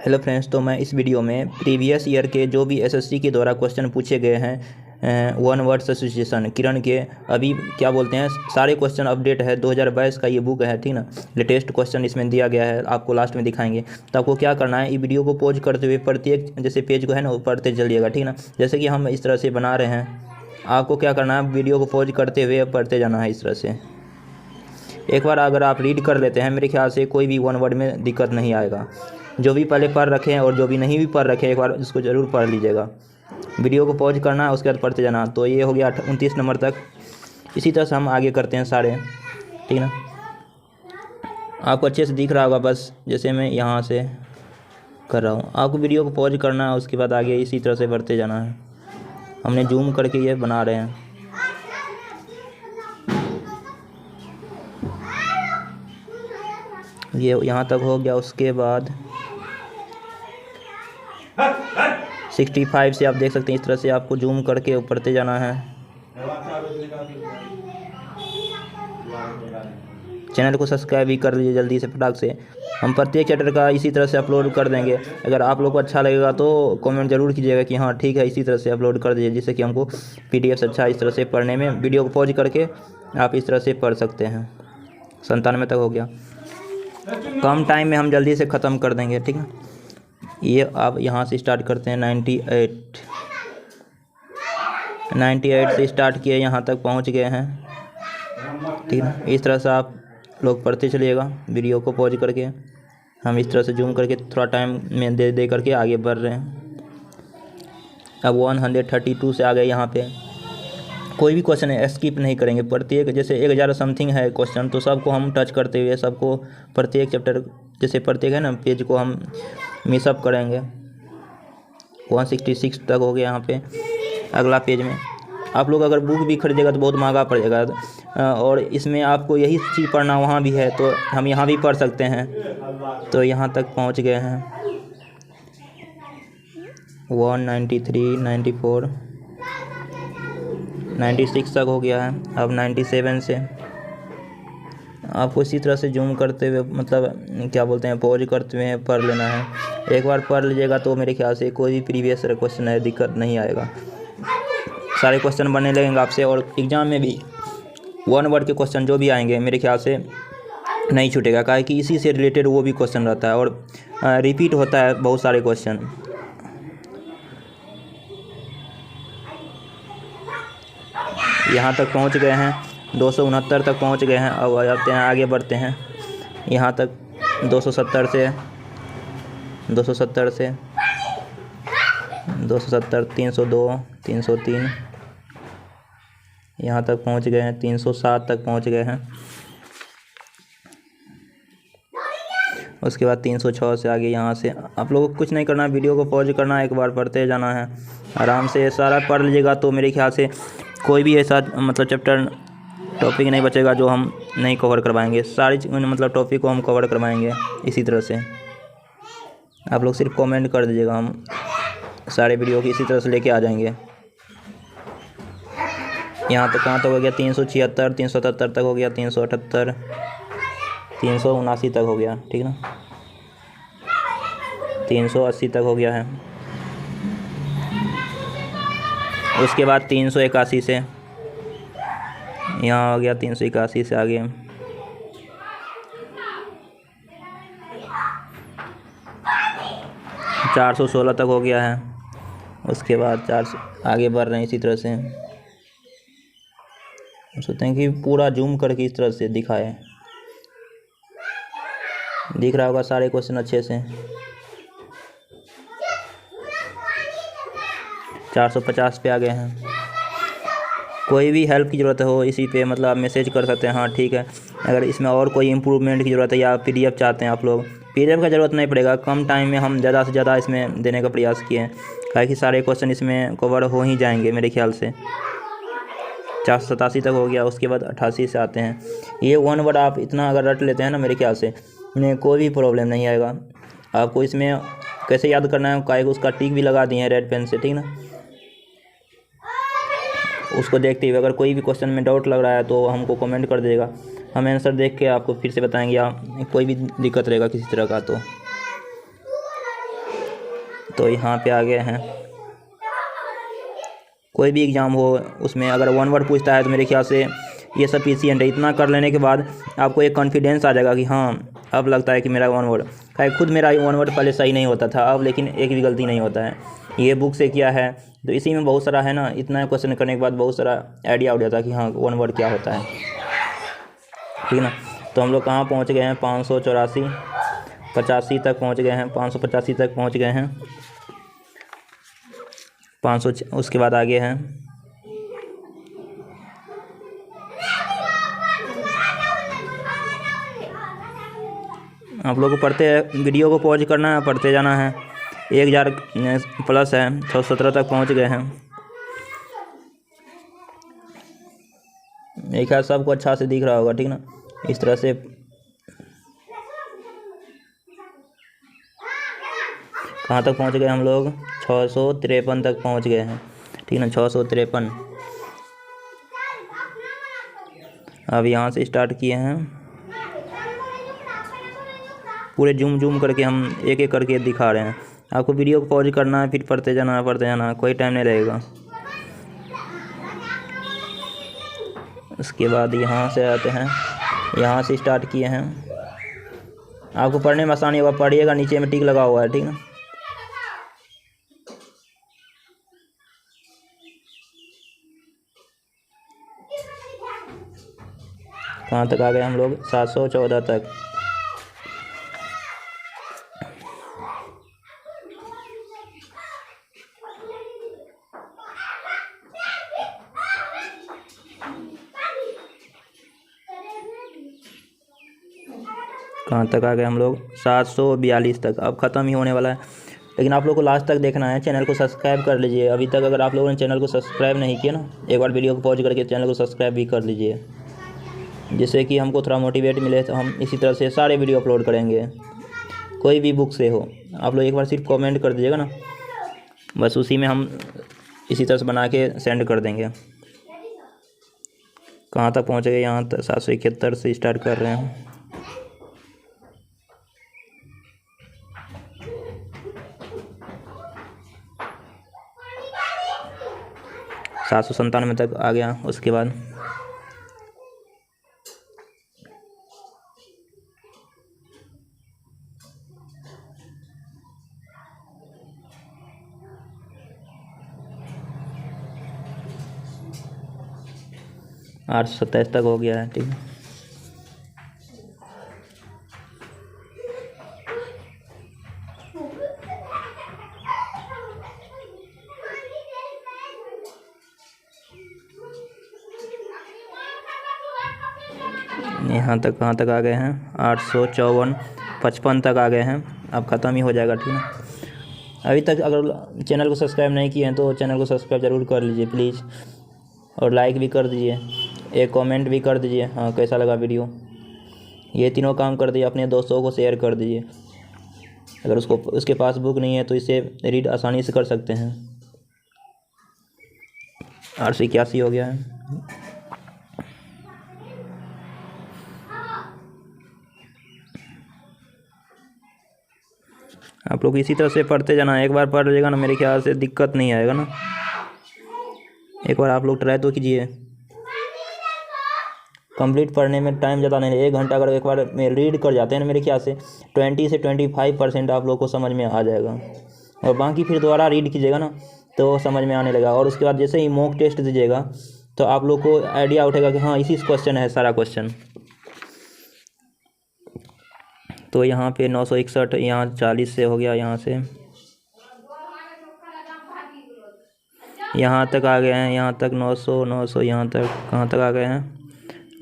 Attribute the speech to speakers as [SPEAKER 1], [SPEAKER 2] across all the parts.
[SPEAKER 1] Hello friends, तो मैं इस वीडियो में प्रीवियस ईयर के जो भी एसएससी के द्वारा क्वेश्चन पूछे गए हैं वन वर्ड्स एसोसिएशन किरण के, अभी क्या बोलते हैं, सारे क्वेश्चन अपडेट है। 2022 का ये बुक है, ठीक ना। लेटेस्ट क्वेश्चन इसमें दिया गया है, आपको लास्ट में दिखाएंगे। तो आपको क्या करना है, ये वीडियो को पॉज करते हुए प्रत्येक जैसे पेज को है ना वो पढ़ते चलिएगा, ठीक ना। जैसे कि हम इस तरह से बना रहे हैं, आपको क्या करना है, वीडियो को पॉज करते हुए पढ़ते जाना है इस तरह से। एक बार अगर आप रीड कर लेते हैं, मेरे ख्याल से कोई भी वन वर्ड में दिक्कत नहीं आएगा। जो भी पहले पढ़ रखे हैं और जो भी नहीं भी पढ़ रखे हैं, एक बार इसको ज़रूर पढ़ लीजिएगा। वीडियो को पॉज करना है, उसके बाद पढ़ते जाना। तो ये हो गया 29 नंबर तक। इसी तरह से हम आगे करते हैं सारे, ठीक ना। आपको अच्छे से दिख रहा होगा, बस जैसे मैं यहाँ से कर रहा हूँ। आपको वीडियो को पॉज करना है, उसके बाद आगे इसी तरह से बढ़ते जाना है। हमने जूम करके ये बना रहे हैं। ये यहाँ तक हो गया। उसके बाद 65 से आप देख सकते हैं, इस तरह से आपको जूम करके पढ़ते जाना है। चैनल को सब्सक्राइब भी कर लीजिए जल्दी से, फटाक से। हम प्रत्येक चैप्टर का इसी तरह से अपलोड कर देंगे। अगर आप लोग को अच्छा लगेगा तो कमेंट जरूर कीजिएगा कि हाँ ठीक है, इसी तरह से अपलोड कर दीजिए, जिससे कि हमको PDF अच्छा इस तरह से पढ़ने में। वीडियो को पॉज करके आप इस तरह से पढ़ सकते हैं। 97 तक हो गया। कम टाइम में हम जल्दी से ख़त्म कर देंगे, ठीक है। ये आप यहाँ से स्टार्ट करते हैं। 98 से स्टार्ट किए, यहाँ तक पहुँच गए हैं, ठीक है। इस तरह से आप लोग पढ़ते चलिएगा वीडियो को पॉज करके। हम इस तरह से जूम करके थोड़ा टाइम में दे करके आगे बढ़ रहे हैं। अब 132 से आ गए। यहाँ पे कोई भी क्वेश्चन है स्किप नहीं करेंगे। प्रत्येक जैसे 1000 समथिंग है क्वेश्चन, तो सबको हम टच करते हुए सबको प्रत्येक चैप्टर जैसे प्रत्येक है ना पेज को हम मिसअप करेंगे। 166 तक हो गया। यहाँ पे अगला पेज में आप लोग अगर बुक भी खरीदेगा तो बहुत महंगा पड़ेगा, और इसमें आपको यही चीज़ पढ़ना वहाँ भी है, तो हम यहाँ भी पढ़ सकते हैं। तो यहाँ तक पहुँच गए हैं। 193, 94, 96 तक हो गया है। अब 97 से आपको इसी तरह से जूम करते हुए, मतलब क्या बोलते हैं, पॉज करते हुए पढ़ लेना है। एक बार पढ़ लीजिएगा तो मेरे ख्याल से कोई भी प्रीवियस क्वेश्चन है दिक्कत नहीं आएगा। सारे क्वेश्चन बनने लगेंगे आपसे, और एग्ज़ाम में भी वन वर्ड के क्वेश्चन जो भी आएंगे मेरे ख्याल से नहीं छूटेगा, काहे कि इसी से रिलेटेड वो भी क्वेश्चन रहता है, और रिपीट होता है बहुत सारे क्वेश्चन। यहाँ तक पहुँच गए हैं। 269 तक पहुँच गए हैं। अब आते हैं, आगे बढ़ते हैं। यहाँ तक 270 से 302, 303, यहाँ तक पहुँच गए हैं। 307 तक पहुँच गए हैं। उसके बाद 306 से आगे। यहाँ से आप लोगों को कुछ नहीं करना, वीडियो को पॉज करना, एक बार पढ़ते जाना है। आराम से सारा पढ़ लीजिएगा तो मेरे ख्याल से कोई भी ऐसा मतलब चैप्टर टॉपिक नहीं बचेगा जो हम नहीं कवर करवाएंगे। सारी मतलब टॉपिक को हम कवर करवाएंगे इसी तरह से। आप लोग सिर्फ कमेंट कर दीजिएगा, हम सारे वीडियो की इसी तरह से लेके आ जाएंगे। यहाँ तक कहाँ तक हो गया? 376, 377 तक हो गया। 378, 379 तक हो गया, ठीक ना। 380 तक हो गया है। उसके बाद 381 से यहाँ हो गया। 381 से आगे 416 तक हो गया है। उसके बाद 400 आगे बढ़ रहे हैं इसी तरह से। सोचते हैं कि पूरा जूम करके इस तरह से दिखाए, दिख रहा होगा सारे क्वेश्चन अच्छे से। 450 पे आ गए हैं। कोई भी हेल्प की ज़रूरत हो इसी पे मतलब आप मैसेज कर सकते हैं, हाँ ठीक है। अगर इसमें और कोई इम्प्रूवमेंट की ज़रूरत है या PDF चाहते हैं आप लोग, PDF का ज़रूरत नहीं पड़ेगा। कम टाइम में हम ज़्यादा से ज़्यादा इसमें देने का प्रयास किए हैं, ताकि सारे क्वेश्चन इसमें कवर हो ही जाएंगे मेरे ख्याल से। 487 तक हो गया। उसके बाद 88 से आते हैं। ये वन वर्ड आप इतना अगर रट लेते हैं ना, मेरे ख्याल से कोई भी प्रॉब्लम नहीं आएगा। आपको इसमें कैसे याद करना है, काहे उसका टिक भी लगा दिए हैं रेड पेन से, ठीक ना। उसको देखते हुए अगर कोई भी क्वेश्चन में डाउट लग रहा है तो हमको कमेंट कर देगा, हम आंसर देख के आपको फिर से बताएंगे, या कोई भी दिक्कत रहेगा किसी तरह का तो। तो यहाँ पे आ गए हैं। कोई भी एग्ज़ाम हो उसमें अगर 1 वर्ड पूछता है तो मेरे ख्याल से ये सफिशिएंट है। इतना कर लेने के बाद आपको एक कॉन्फिडेंस आ जाएगा कि हाँ अब लगता है कि मेरा 1 वर्ड का खुद मेरा 1 वर्ड पहले सही नहीं होता था, अब लेकिन एक भी गलती नहीं होता है। ये बुक से किया है तो इसी में बहुत सारा है ना, इतना क्वेश्चन करने के बाद बहुत सारा आइडिया हो जाता है कि हाँ 1 वर्ड क्या होता है, ठीक ना। तो हम लोग कहाँ पहुँच गए हैं, 585 तक पहुँच गए हैं, 585 तक पहुँच गए हैं, 500 उसके बाद आगे हैं। आप लोगों को पढ़ते वीडियो को पॉज करना है, पढ़ते जाना है। 1000 प्लस है, 617 तक पहुंच गए हैं। मेरे ख्याल सबको अच्छा से दिख रहा होगा, ठीक ना। इस तरह से कहाँ तक पहुंच गए हम लोग, 653 तक पहुंच गए हैं, ठीक ना, 653। अब यहाँ से स्टार्ट किए हैं, पूरे जूम करके हम एक एक करके दिखा रहे हैं। आपको वीडियो को पॉज करना है, फिर पढ़ते जाना है, कोई टाइम नहीं लगेगा। उसके बाद यहाँ से आते हैं, यहाँ से स्टार्ट किए हैं। आपको पढ़ने में आसानी होगा, पढ़िएगा, नीचे में टिक लगा हुआ है, ठीक ना। कहाँ तक आ गए हम लोग, 714 तक। कहाँ तक आ गए हम लोग, 742 तक। अब ख़त्म ही होने वाला है, लेकिन आप लोग को लास्ट तक देखना है। चैनल को सब्सक्राइब कर लीजिए अभी तक, अगर आप लोगों ने चैनल को सब्सक्राइब नहीं किया ना, एक बार वीडियो को पॉज करके चैनल को सब्सक्राइब भी कर लीजिए, जिससे कि हमको थोड़ा मोटिवेट मिले। तो हम इसी तरह से सारे वीडियो अपलोड करेंगे, कोई भी बुक से हो। आप लोग एक बार सिर्फ कमेंट कर दीजिएगा ना, बस उसी में हम इसी तरह से बना के सेंड कर देंगे। कहाँ तक पहुँच गए, यहाँ तक 771 से स्टार्ट कर रहे हैं। 797 तक आ गया। उसके बाद आठ 27 तक हो गया है, ठीक है। यहाँ तक कहाँ तक आ गए हैं, 854 55 तक आ गए हैं। अब ख़त्म ही हो जाएगा, ठीक है। अभी तक अगर चैनल को सब्सक्राइब नहीं किए हैं तो चैनल को सब्सक्राइब ज़रूर कर लीजिए प्लीज़, और लाइक भी कर दीजिए, एक कमेंट भी कर दीजिए हाँ कैसा लगा वीडियो। ये तीनों काम कर दीजिए, अपने दोस्तों को शेयर कर दीजिए। अगर उसके पास बुक नहीं है तो इसे रीड आसानी से कर सकते हैं। 881 हो गया है। आप लोग इसी तरह से पढ़ते जाना, एक बार पढ़ लीजिएगा ना, मेरे ख्याल से दिक्कत नहीं आएगा ना। एक बार आप लोग ट्राई तो कीजिए। कंप्लीट पढ़ने में टाइम ज़्यादा नहीं, 1 घंटा अगर एक बार में रीड कर जाते हैं ना, मेरे ख्याल से 20 से 25% आप लोग को समझ में आ जाएगा। और बाकी फिर दोबारा रीड कीजिएगा ना तो समझ में आने लगा। और उसके बाद जैसे ही मॉक टेस्ट दीजिएगा तो आप लोग को आइडिया उठेगा कि हाँ इसी क्वेश्चन है सारा क्वेश्चन। तो यहाँ पे 961, यहाँ 40 से हो गया, यहाँ से यहाँ तक आ गए हैं, यहाँ तक 900 यहाँ तक कहाँ तक आ गए हैं,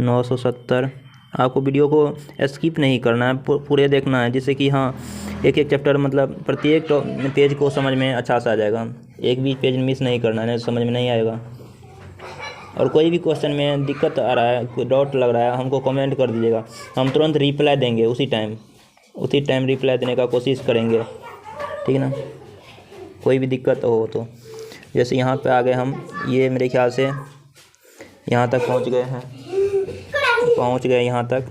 [SPEAKER 1] 970। आपको वीडियो को स्किप नहीं करना है, पूरे देखना है, जिससे कि हाँ एक एक चैप्टर मतलब प्रत्येक पेज को समझ में अच्छा सा आ जाएगा। एक भी पेज मिस नहीं करना है, नहीं समझ में नहीं आएगा। और कोई भी क्वेश्चन में दिक्कत आ रहा है, कोई डाउट लग रहा है, हमको कमेंट कर दीजिएगा, हम तुरंत रिप्लाई देंगे उसी टाइम रिप्लाई देने का कोशिश करेंगे, ठीक है ना। कोई भी दिक्कत हो तो जैसे यहाँ पे आ गए हम, ये मेरे ख्याल से यहाँ तक पहुँच गए यहाँ तक।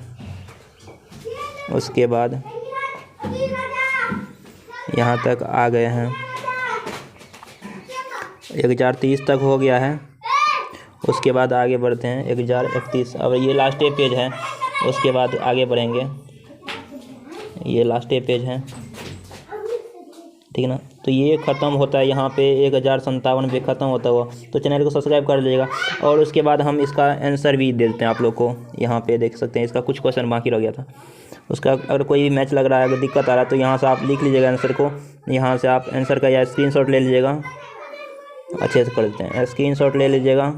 [SPEAKER 1] उसके बाद यहाँ तक आ गए हैं, 1030 तक हो गया है। उसके बाद आगे बढ़ते हैं 1031। अब ये लास्ट पेज है, उसके बाद आगे बढ़ेंगे। ये लास्ट पेज है, ठीक है ना। तो ये ख़त्म होता है यहाँ पे 1057 पे ख़त्म होता हुआ। तो चैनल को सब्सक्राइब कर लीजिएगा। और उसके बाद हम इसका आंसर भी दे देते हैं आप लोग को। यहाँ पे देख सकते हैं, इसका कुछ क्वेश्चन बाकी रह गया था उसका। अगर कोई भी मैच लग रहा है, अगर दिक्कत आ रहा है, तो यहाँ से आप लिख लीजिएगा आंसर को। यहाँ से आप आंसर का या स्क्रीनशॉट ले लीजिएगा। अच्छे से कर देते हैं, स्क्रीनशॉट ले लीजिएगा,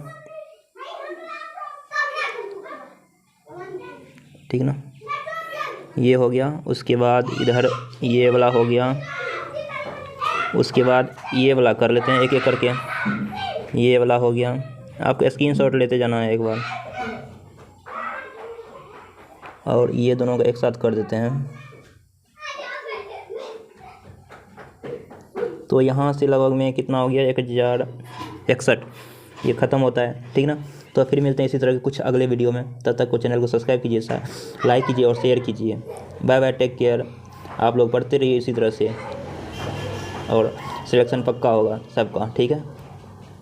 [SPEAKER 1] ठीक ना। ये हो गया। उसके बाद इधर ये वाला हो गया। उसके बाद ये वाला कर लेते हैं एक एक करके। ये वाला हो गया। आपको स्क्रीनशॉट लेते जाना है एक बार, और ये दोनों को एक साथ कर देते हैं। तो यहाँ से लगभग में कितना हो गया, 1061। ये ख़त्म होता है, ठीक ना। तो फिर मिलते हैं इसी तरह के कुछ अगले वीडियो में। तब तक को चैनल को सब्सक्राइब कीजिए, लाइक कीजिए और शेयर कीजिए। Bye bye, take care. आप लोग पढ़ते रहिए इसी तरह से, और सिलेक्शन पक्का होगा सबका, ठीक है।